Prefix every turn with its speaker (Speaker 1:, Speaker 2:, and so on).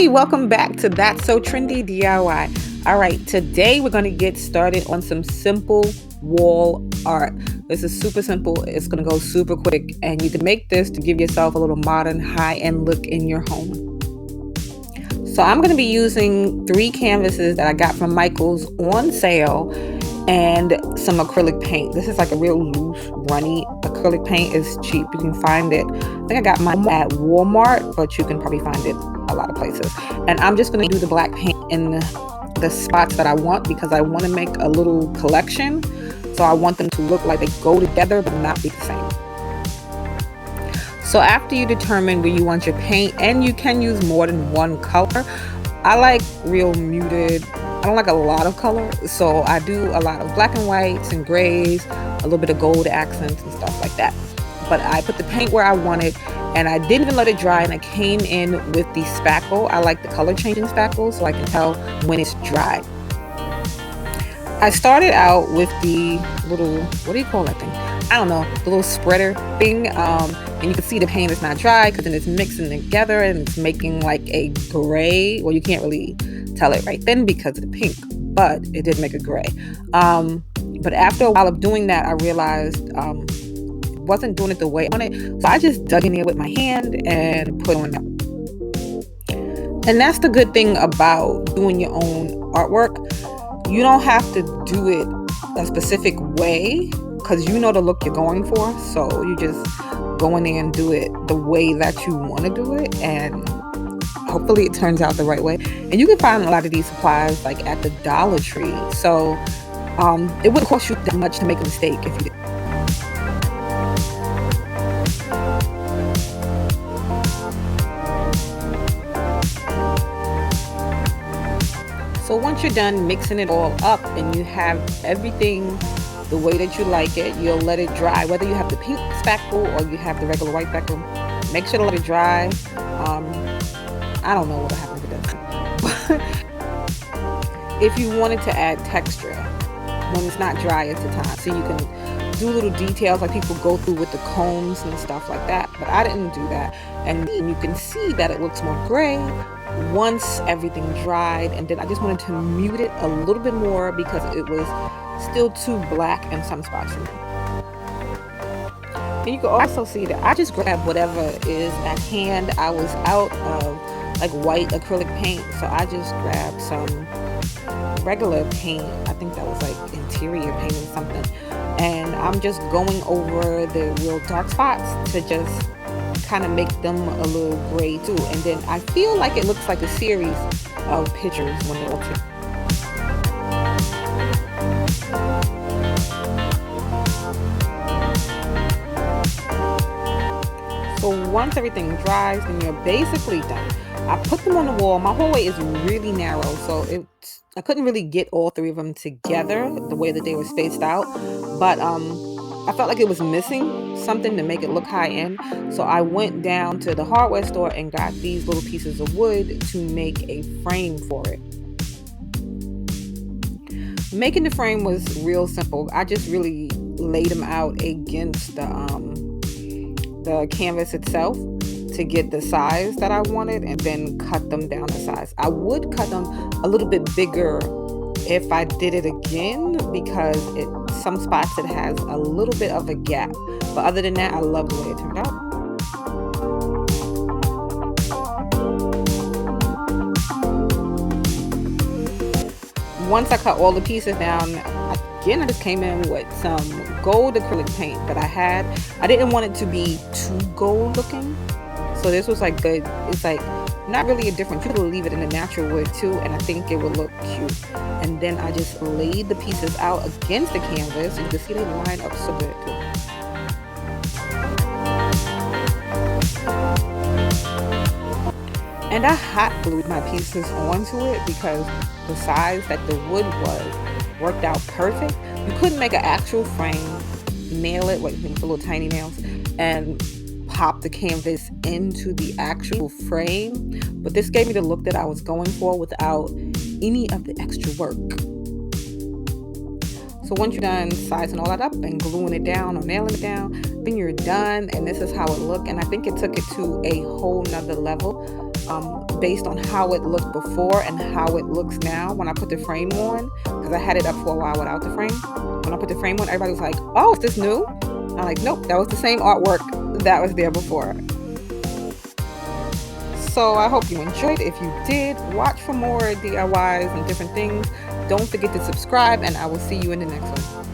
Speaker 1: Welcome back to That's So Trendy DIY. All right, today we're going to get started on some simple wall art. This is super simple. It's going to go super quick, and you can make this to give yourself a little modern, high-end look in your home. So I'm going to be using 3 canvases that I got from Michael's on sale and some acrylic paint. This is like a real loose, runny acrylic paint. It's cheap. You can find it. I think I got mine at Walmart, but you can probably find it a lot of places. And I'm just going to do the black paint in the spots that I want because I want to make a little collection. So I want them to look like they go together but not be the same. So after you determine where you want your paint, and you can use more than one color, I like real muted. I don't like a lot of color, so I do a lot of black and whites and grays, a little bit of gold accents and stuff like that. But I put the paint where I wanted, and I didn't even let it dry, and I came in with the spackle. I like the color changing spackle so I can tell when it's dry. I started out with the little, what do you call that thing? I don't know, the little spreader thing. And you can see the paint is not dry because then it's mixing together and it's making like a gray. Well, you can't really tell it right then because of the pink, but it did make a gray. But after a while of doing that, I realized it wasn't doing it the way I wanted. So I just dug in there with my hand and put on it. And that's the good thing about doing your own artwork. You don't have to do it a specific way because you know the look you're going for. So you just go in there and do it the way that you want to do it, and hopefully it turns out the right way. And you can find a lot of these supplies like at the Dollar Tree. So it wouldn't cost you that much to make a mistake if you did. So once you're done mixing it all up and you have everything the way that you like it, you'll let it dry. Whether you have the pink spackle or you have the regular white spackle, make sure to let it dry. I don't know what happens with this. If you wanted to add texture, when it's not dry, it's the time. So you can do little details like people go through with the combs and stuff like that. But I didn't do that. And you can see that it looks more gray once everything dried. And then I just wanted to mute it a little bit more because it was still too black in some spots for me. And you can also see that I just grabbed whatever is at hand. I was out of like white acrylic paint, so I just grabbed some regular paint. I think that was like interior paint or something. And I'm just going over the real dark spots to just kind of make them a little gray too. And then I feel like it looks like a series of pictures when they're all together. So once everything dries, then you're basically done. I put them on the wall. My hallway is really narrow, so I couldn't really get all 3 of them together the way that they were spaced out. But I felt like it was missing something to make it look high end. So I went down to the hardware store and got these little pieces of wood to make a frame for it. Making the frame was real simple. I just really laid them out against the canvas itself to get the size that I wanted, and then cut them down to size. I would cut them a little bit bigger if I did it again because some spots it has a little bit of a gap. But other than that, I love the way it turned out. Once I cut all the pieces down, again, I just came in with some gold acrylic paint that I had. I didn't want it to be too gold looking. So this was like good. It's like not really a difference. You could leave it in the natural wood too, and I think it would look cute. And then I just laid the pieces out against the canvas. And you can see they line up so good too. And I hot glued my pieces onto it because the size that the wood was worked out perfect. You couldn't make an actual frame, nail it with the little tiny nails, and pop the canvas into the actual frame. But this gave me the look that I was going for without any of the extra work. So once you're done sizing all that up and gluing it down or nailing it down, then you're done, and this is how it looked. And I think it took it to a whole nother level. based on how it looked before and how it looks now when I put the frame on, because I had it up for a while without the frame. When I put the frame on, everybody was like, "Oh, is this new?" I'm like, "Nope, that was the same artwork that was there before." So I hope you enjoyed. If you did, watch for more DIYs and different things. Don't forget to subscribe, and I will see you in the next one.